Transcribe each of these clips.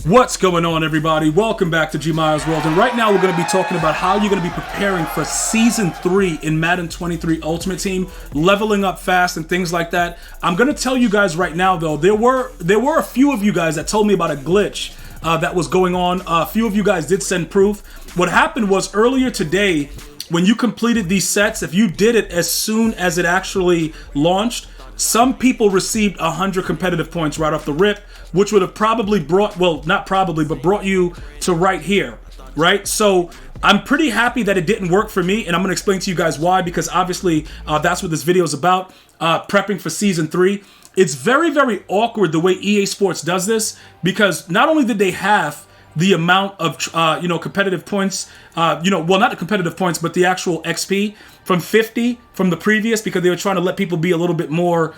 What's going on, everybody? Welcome back to GmiasWorld, and right now we're going to be talking about how you're going to be preparing for Season 3 in Madden 23 Ultimate Team, leveling up fast and things like that. I'm going to tell you guys right now, though, there were a few of you guys that told me about a glitch that was going on. A few of you guys did send proof. What happened was earlier today, when you completed these sets, if you did it as soon as it actually launched, some people received 100 competitive points right off the rip, which would have probably brought, well, not probably, but brought you to right here, right? So I'm pretty happy that it didn't work for me, and I'm going to explain to you guys why, because obviously that's what this video is about, prepping for Season 3. It's very, very awkward the way EA Sports does this, because not only did they have the amount of, competitive points, well, not the competitive points, but the actual XP from 50 from the previous, because they were trying to let people be a little bit more,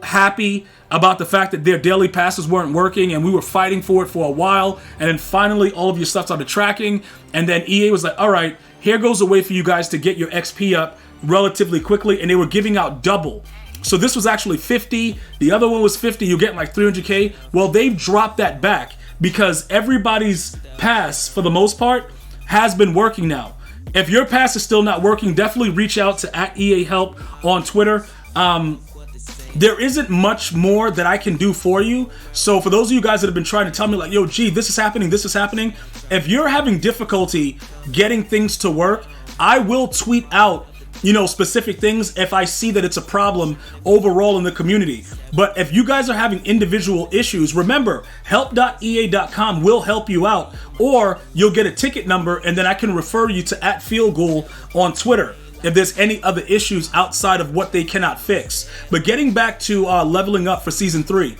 happy about the fact that their daily passes weren't working, and we were fighting for it for a while, and then finally all of your stuff started tracking, and then EA was like, all right, here goes a way for you guys to get your XP up relatively quickly, and they were giving out double. So this was actually 50, the other one was 50, you're getting like 300k. Well, they've dropped that back, because everybody's pass, for the most part, has been working now. If your pass is still not working, definitely reach out to @EAHelp on Twitter. There isn't much more that I can do for you. So for those of you guys that have been trying to tell me like, yo, G, this is happening, if you're having difficulty getting things to work, I will tweet out specific things if I see that it's a problem overall in the community. But if you guys are having individual issues, remember, help.ea.com will help you out, or you'll get a ticket number and then I can refer you to @FieldGoal on Twitter if there's any other issues outside of what they cannot fix. But getting back to leveling up for Season 3,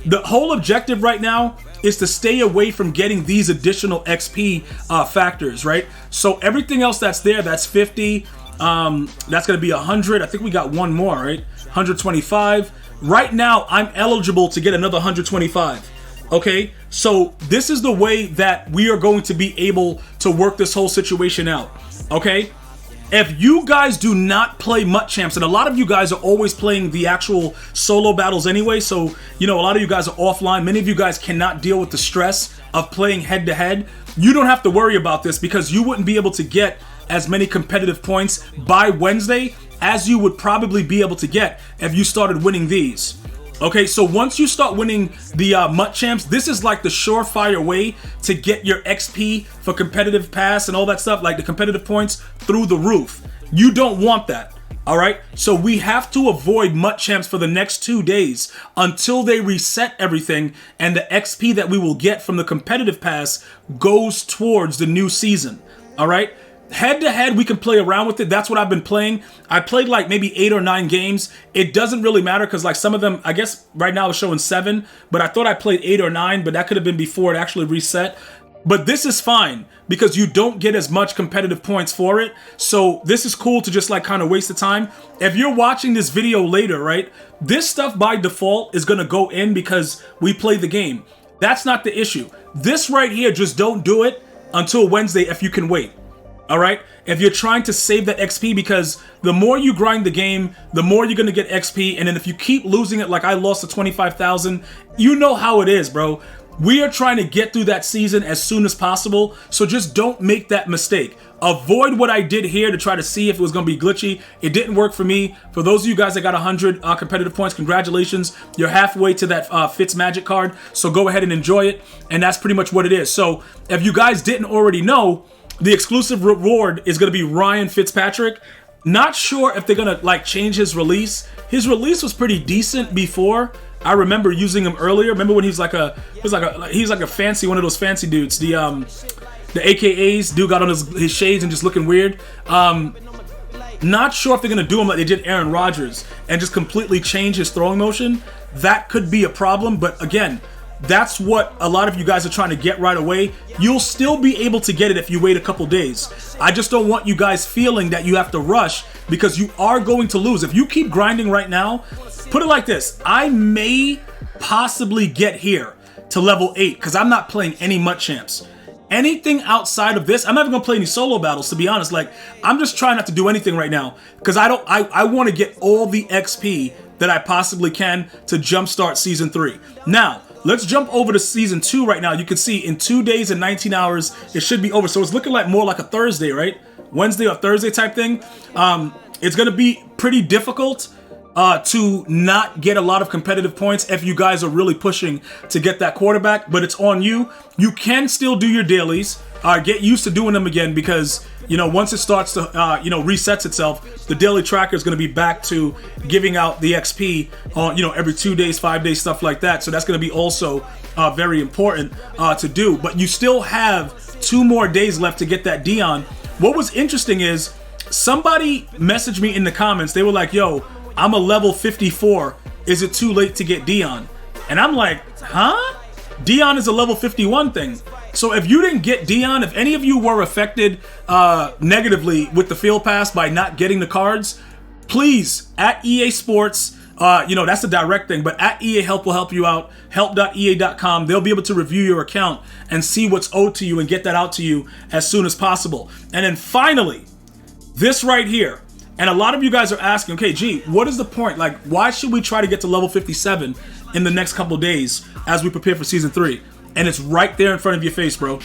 the whole objective right now is to stay away from getting these additional XP factors, right? So everything else that's there, that's 50, that's going to be 100. I think we got one more, right? 125. Right now, I'm eligible to get another 125. Okay? So this is the way that we are going to be able to work this whole situation out. Okay? If you guys do not play MUT Champs, and a lot of you guys are always playing the actual solo battles anyway, so, a lot of you guys are offline. Many of you guys cannot deal with the stress of playing head-to-head. You don't have to worry about this, because you wouldn't be able to get as many competitive points by Wednesday as you would probably be able to get if you started winning these. Okay, so once you start winning the MUT Champs, this is like the surefire way to get your XP for competitive pass and all that stuff, like the competitive points through the roof. You don't want that, all right? So we have to avoid MUT Champs for the next 2 days until they reset everything, and the XP that we will get from the competitive pass goes towards the new season, all right? Head to head, we can play around with it. That's what I've been playing. I played like maybe 8 or 9 games. It doesn't really matter, because like some of them, I guess right now it's showing 7, but I thought I played 8 or 9, but that could have been before it actually reset. But this is fine, because you don't get as much competitive points for it. So this is cool to just like kind of waste the time. If you're watching this video later, right, this stuff by default is going to go in because we played the game. That's not the issue. This right here, just don't do it until Wednesday if you can wait. All right, if you're trying to save that XP, because the more you grind the game, the more you're going to get XP. And then if you keep losing it, like I lost to 25,000, you know how it is, bro. We are trying to get through that season as soon as possible. So just don't make that mistake. Avoid what I did here to try to see if it was going to be glitchy. It didn't work for me. For those of you guys that got 100 competitive points, congratulations. You're halfway to that Fitz Magic card. So go ahead and enjoy it. And that's pretty much what it is. So if you guys didn't already know, the exclusive reward is going to be Ryan Fitzpatrick. Not sure if they're going to like change his release. His release was pretty decent before. I remember using him earlier. Remember when he's like a fancy, one of those fancy dudes. The AKAs dude got on his shades and just looking weird. Not sure if they're going to do him like they did Aaron Rodgers and just completely change his throwing motion. That could be a problem, but again, that's what a lot of you guys are trying to get right away. You'll still be able to get it if you wait a couple days. I just don't want you guys feeling that you have to rush, because you are going to lose. If you keep grinding right now, put it like this. I may possibly get here to level 8 because I'm not playing any MUT Champs. Anything outside of this, I'm not even going to play any solo battles, to be honest. Like, I'm just trying not to do anything right now, because I want to get all the XP that I possibly can to jumpstart Season 3. Now, let's jump over to season 2 right now. You can see in 2 days and 19 hours, it should be over. So it's looking like more like a Thursday, right? Wednesday or Thursday type thing. It's going to be pretty difficult to not get a lot of competitive points if you guys are really pushing to get that quarterback, but it's on you. You can still do your dailies. Get used to doing them again because, you know, once it starts to, resets itself, the daily tracker is going to be back to giving out the XP on, every 2 days, 5 days, stuff like that. So that's going to be also very important to do. But you still have 2 more days left to get that Dion. What was interesting is somebody messaged me in the comments. They were like, yo, I'm a level 54. Is it too late to get Dion? And I'm like, huh? Dion is a level 51 thing. So if you didn't get Dion, if any of you were affected negatively with the field pass by not getting the cards, please, at EA Sports, that's a direct thing, but at EA Help will help you out, help.ea.com. They'll be able to review your account and see what's owed to you and get that out to you as soon as possible. And then finally, this right here. And a lot of you guys are asking, okay, G, what is the point? Like, why should we try to get to level 57 in the next couple days as we prepare for season 3? And it's right there in front of your face, bro.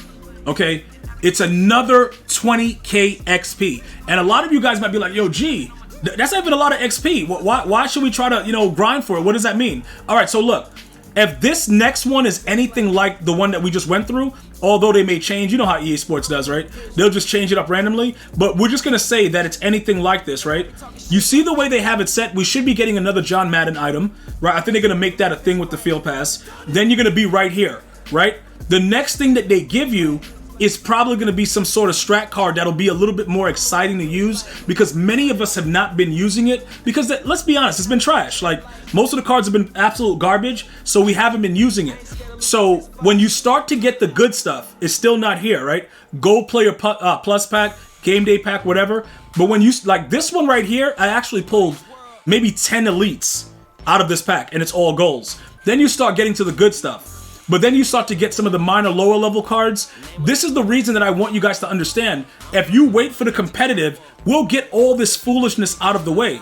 Okay? It's another 20k XP. And a lot of you guys might be like, yo, G, that's not even a lot of XP. Why should we try to, grind for it? What does that mean? All right, so look. If this next one is anything like the one that we just went through, although they may change, you know how EA Sports does, right? They'll just change it up randomly, but we're just going to say that it's anything like this, right? You see the way they have it set, we should be getting another John Madden item, right? I think they're going to make that a thing with the field pass. Then you're going to be right here, right? The next thing that they give you is probably going to be some sort of strat card that'll be a little bit more exciting to use because many of us have not been using it because, let's be honest, it's been trash. Like, most of the cards have been absolute garbage, so we haven't been using it. So when you start to get the good stuff, it's still not here, right? Gold Player Plus Pack, Game Day Pack, whatever. But when you, like this one right here, I actually pulled maybe 10 elites out of this pack, and it's all golds. Then you start getting to the good stuff. But then you start to get some of the minor lower level cards. This is the reason that I want you guys to understand. If you wait for the competitive, we'll get all this foolishness out of the way.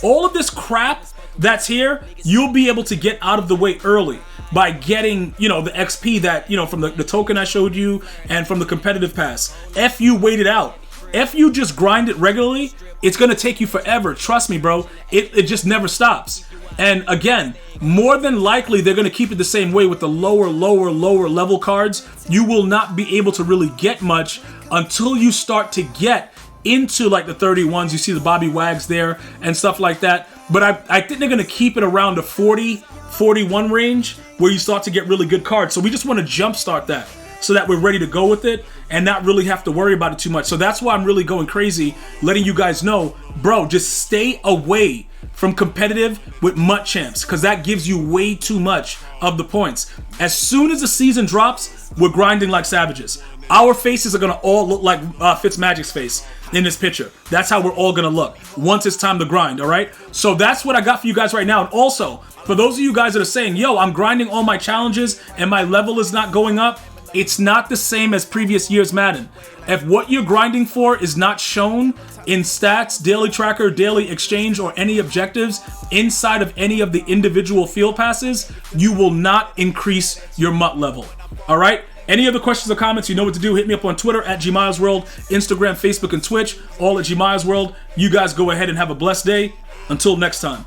All of this crap that's here, you'll be able to get out of the way early by getting, the XP that, from the token I showed you and from the competitive pass. If you wait it out, if you just grind it regularly, it's going to take you forever. Trust me, bro. It just never stops. And again, more than likely, they're going to keep it the same way with the lower level cards. You will not be able to really get much until you start to get into like the 31s. You see the Bobby Wags there and stuff like that. But I think they're going to keep it around the 40, 41 range where you start to get really good cards. So we just want to jumpstart that so that we're ready to go with it and not really have to worry about it too much. So that's why I'm really going crazy, letting you guys know, bro, just stay away from competitive with MUT champs because that gives you way too much of the points. As soon as the season drops, we're grinding like savages. Our faces are going to all look like Fitzmagic's face in this picture. That's how we're all going to look once it's time to grind, all right? So that's what I got for you guys right now. And also, for those of you guys that are saying, yo, I'm grinding all my challenges and my level is not going up, it's not the same as previous year's Madden. If what you're grinding for is not shown in stats, daily tracker, daily exchange, or any objectives inside of any of the individual field passes, you will not increase your MUT level. All right? Any other questions or comments, you know what to do. Hit me up on Twitter at GmiasWorld, Instagram, Facebook, and Twitch, all at GmiasWorld. You guys go ahead and have a blessed day. Until next time.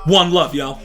One love, y'all.